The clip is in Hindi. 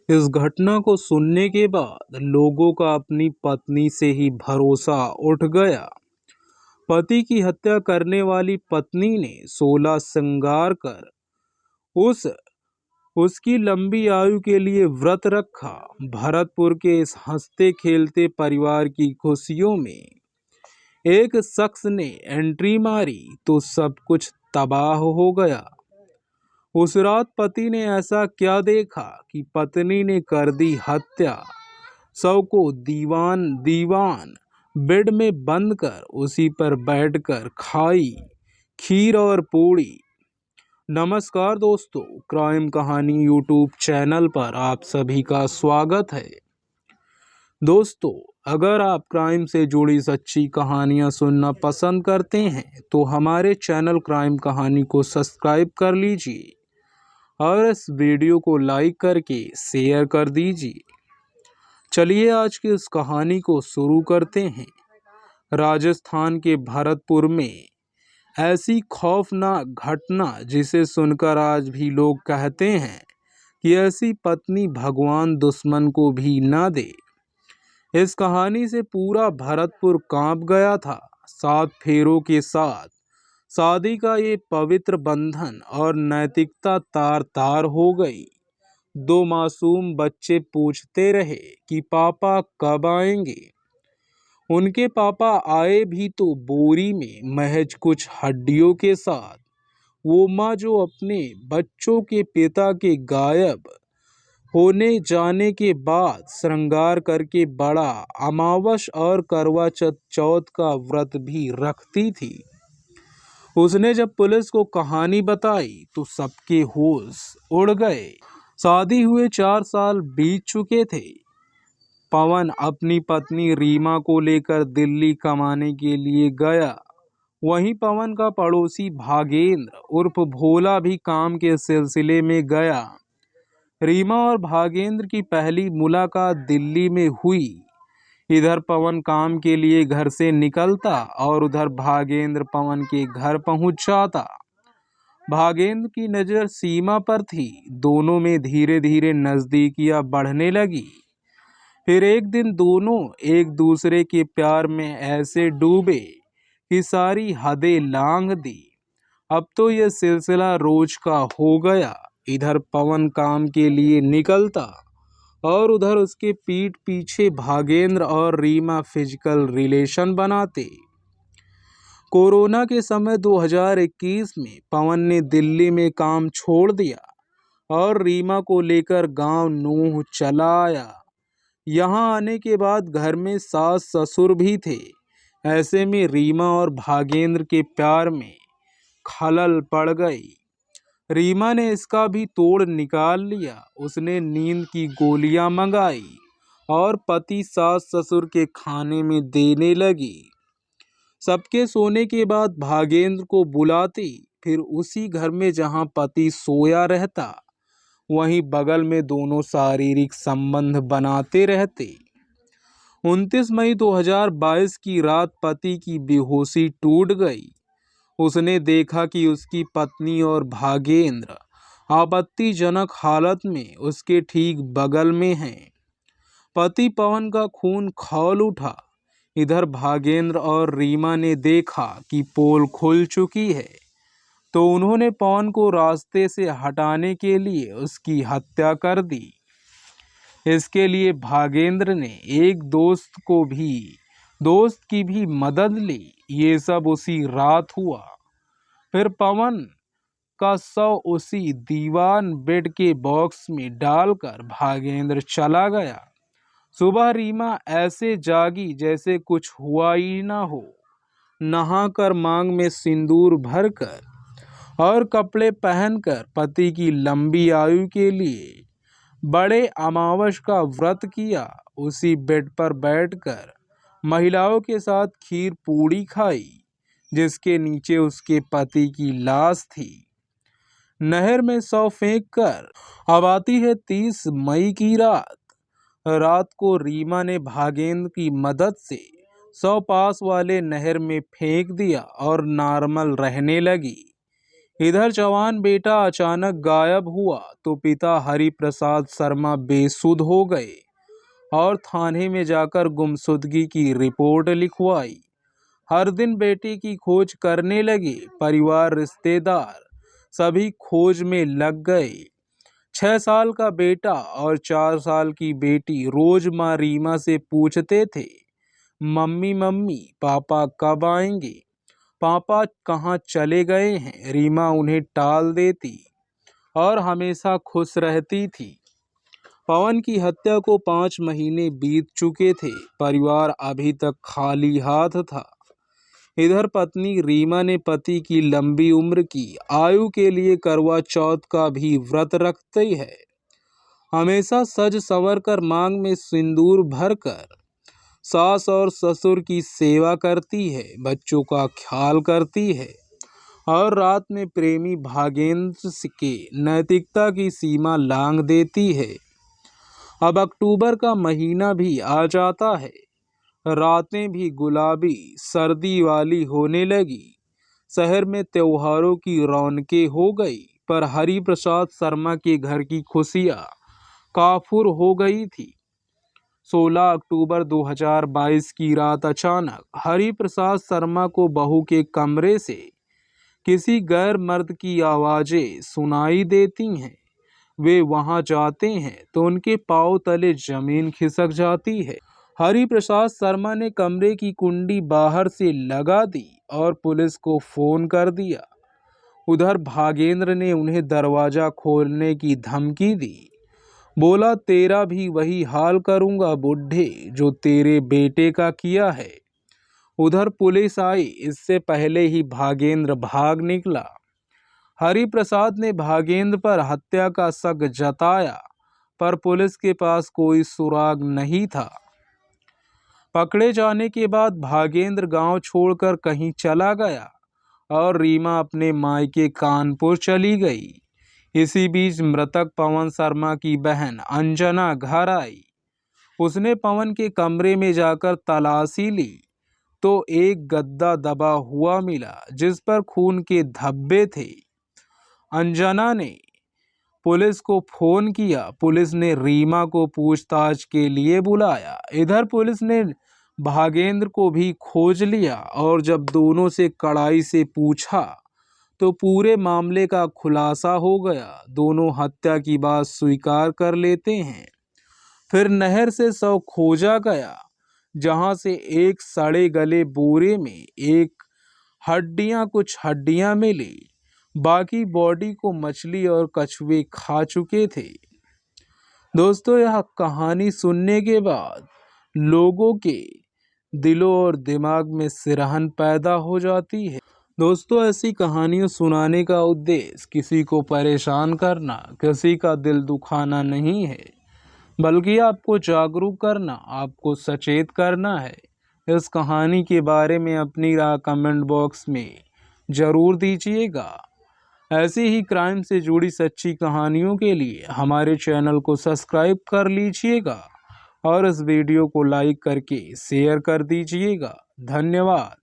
इस घटना को सुनने के बाद लोगों का अपनी पत्नी से ही भरोसा उठ गया। पति की हत्या करने वाली पत्नी ने 16 श्रृंगार कर उस उसकी लंबी आयु के लिए व्रत रखा। भरतपुर के इस हंसते खेलते परिवार की खुशियों में एक शख्स ने एंट्री मारी तो सब कुछ तबाह हो गया। उस रात पति ने ऐसा क्या देखा कि पत्नी ने कर दी हत्या। शव को दीवान दीवान बेड में बंद कर उसी पर बैठकर खाई खीर और पूड़ी। नमस्कार दोस्तों, क्राइम कहानी यूट्यूब चैनल पर आप सभी का स्वागत है। दोस्तों, अगर आप क्राइम से जुड़ी सच्ची कहानियां सुनना पसंद करते हैं तो हमारे चैनल क्राइम कहानी को सब्सक्राइब कर लीजिए और इस वीडियो को लाइक करके शेयर कर दीजिए। चलिए आज की इस कहानी को शुरू करते हैं। राजस्थान के भरतपुर में ऐसी खौफनाक घटना जिसे सुनकर आज भी लोग कहते हैं कि ऐसी पत्नी भगवान दुश्मन को भी ना दे। इस कहानी से पूरा भरतपुर कांप गया था। 7 फेरों के साथ शादी का ये पवित्र बंधन और नैतिकता तार तार हो गई। 2 मासूम बच्चे पूछते रहे कि पापा कब आएंगे। उनके पापा आए भी तो बोरी में महज कुछ हड्डियों के साथ। वो माँ जो अपने बच्चों के पिता के गायब होने जाने के बाद श्रृंगार करके बड़ा अमावस और करवा चौथ का व्रत भी रखती थी। उसने जब पुलिस को कहानी बताई तो सबके होश उड़ गए। शादी हुए 4 साल बीत चुके थे। पवन अपनी पत्नी रीमा को लेकर दिल्ली कमाने के लिए गया। वहीं पवन का पड़ोसी भागेंद्र उर्फ भोला भी काम के सिलसिले में गया। रीमा और भागेंद्र की पहली मुलाकात दिल्ली में हुई। इधर पवन काम के लिए घर से निकलता और उधर भागेंद्र पवन के घर पहुंच जाता। भागेंद्र की नज़र सीमा पर थी। दोनों में धीरे धीरे नज़दीकियां बढ़ने लगी। फिर एक दिन दोनों एक दूसरे के प्यार में ऐसे डूबे कि सारी हदें लांघ दी। अब तो यह सिलसिला रोज का हो गया। इधर पवन काम के लिए निकलता और उधर उसके पीठ पीछे भागेंद्र और रीमा फिजिकल रिलेशन बनाते। कोरोना के समय 2021 में पवन ने दिल्ली में काम छोड़ दिया और रीमा को लेकर गांव नूंह चला आया। यहाँ आने के बाद घर में सास ससुर भी थे। ऐसे में रीमा और भागेंद्र के प्यार में खलल पड़ गई। रीमा ने इसका भी तोड़ निकाल लिया। उसने नींद की गोलियां मंगाई और पति सास ससुर के खाने में देने लगी। सबके सोने के बाद भागेंद्र को बुलाती। फिर उसी घर में जहां पति सोया रहता वहीं बगल में दोनों शारीरिक संबंध बनाते रहते। 29 मई 2022 की रात पति की बेहोशी टूट गई। उसने देखा कि उसकी पत्नी और भागेंद्र आपत्तिजनक हालत में उसके ठीक बगल में हैं। पति पवन का खून खौल उठा। इधर भागेंद्र और रीमा ने देखा कि पोल खुल चुकी है तो उन्होंने पवन को रास्ते से हटाने के लिए उसकी हत्या कर दी। इसके लिए भागेंद्र ने एक दोस्त की भी मदद ली। ये सब उसी रात हुआ। फिर पवन का शव उसी दीवान बेड के बॉक्स में डालकर भागेंद्र चला गया। सुबह रीमा ऐसे जागी जैसे कुछ हुआ ही ना हो। नहाकर मांग में सिंदूर भरकर और कपड़े पहनकर पति की लंबी आयु के लिए बड़े अमावस का व्रत किया। उसी बेड पर बैठकर महिलाओं के साथ खीर पूड़ी खाई जिसके नीचे उसके पति की लाश थी। नहर में शव फेंक कर अब आती है 30 मई की रात। रात को रीमा ने भागेंद्र की मदद से शव पास वाले नहर में फेंक दिया और नॉर्मल रहने लगी। इधर जवान बेटा अचानक गायब हुआ तो पिता हरिप्रसाद शर्मा बेसुध हो गए और थाने में जाकर गुमशुदगी की रिपोर्ट लिखवाई। हर दिन बेटे की खोज करने लगे। परिवार, रिश्तेदार सभी खोज में लग गए। 6 साल का बेटा और 4 साल की बेटी रोज माँ रीमा से पूछते थे, मम्मी मम्मी पापा कब आएंगे, पापा कहाँ चले गए हैं। रीमा उन्हें टाल देती और हमेशा खुश रहती थी। पवन की हत्या को 5 महीने बीत चुके थे। परिवार अभी तक खाली हाथ था। इधर पत्नी रीमा ने पति की लंबी उम्र की आयु के लिए करवा चौथ का भी व्रत रखती है। हमेशा सज संवर कर मांग में सिंदूर भरकर सास और ससुर की सेवा करती है, बच्चों का ख्याल करती है और रात में प्रेमी भागेंद्र के नैतिकता की सीमा लांघ देती है। अब अक्टूबर का महीना भी आ जाता है। रातें भी गुलाबी सर्दी वाली होने लगी। शहर में त्योहारों की रौनकें हो गई, पर हरिप्रसाद शर्मा के घर की खुशियां काफूर हो गई थी। 16 अक्टूबर 2022 की रात अचानक हरिप्रसाद शर्मा को बहू के कमरे से किसी गैर मर्द की आवाजें सुनाई देती हैं। वे वहां जाते हैं तो उनके पांव तले जमीन खिसक जाती है। हरिप्रसाद शर्मा ने कमरे की कुंडी बाहर से लगा दी और पुलिस को फोन कर दिया। उधर भागेंद्र ने उन्हें दरवाजा खोलने की धमकी दी। बोला, तेरा भी वही हाल करूंगा बुढ़े जो तेरे बेटे का किया है। उधर पुलिस आई, इससे पहले ही भागेंद्र भाग निकला। हरिप्रसाद ने भागेंद्र पर हत्या का शक जताया, पर पुलिस के पास कोई सुराग नहीं था। पकड़े जाने के बाद भागेंद्र गांव छोड़कर कहीं चला गया और रीमा अपने मायके कानपुर चली गई। इसी बीच मृतक पवन शर्मा की बहन अंजना घर आई। उसने पवन के कमरे में जाकर तलाशी ली तो एक गद्दा दबा हुआ मिला जिस पर खून के धब्बे थे। अंजना ने पुलिस को फोन किया। पुलिस ने रीमा को पूछताछ के लिए बुलाया। इधर पुलिस ने भागेंद्र को भी खोज लिया और जब दोनों से कड़ाई से पूछा तो पूरे मामले का खुलासा हो गया। दोनों हत्या की बात स्वीकार कर लेते हैं। फिर नहर से शव खोजा गया, जहां से एक सड़े गले बोरे में कुछ हड्डियां मिली। बाकी बॉडी को मछली और कछुए खा चुके थे। दोस्तों, यह कहानी सुनने के बाद लोगों के दिलों और दिमाग में सिरहन पैदा हो जाती है। दोस्तों, ऐसी कहानियाँ सुनाने का उद्देश्य किसी को परेशान करना, किसी का दिल दुखाना नहीं है, बल्कि आपको जागरूक करना, आपको सचेत करना है। इस कहानी के बारे में अपनी राय कमेंट बॉक्स में ज़रूर दीजिएगा। ऐसी ही क्राइम से जुड़ी सच्ची कहानियों के लिए हमारे चैनल को सब्सक्राइब कर लीजिएगा और इस वीडियो को लाइक करके शेयर कर दीजिएगा। धन्यवाद।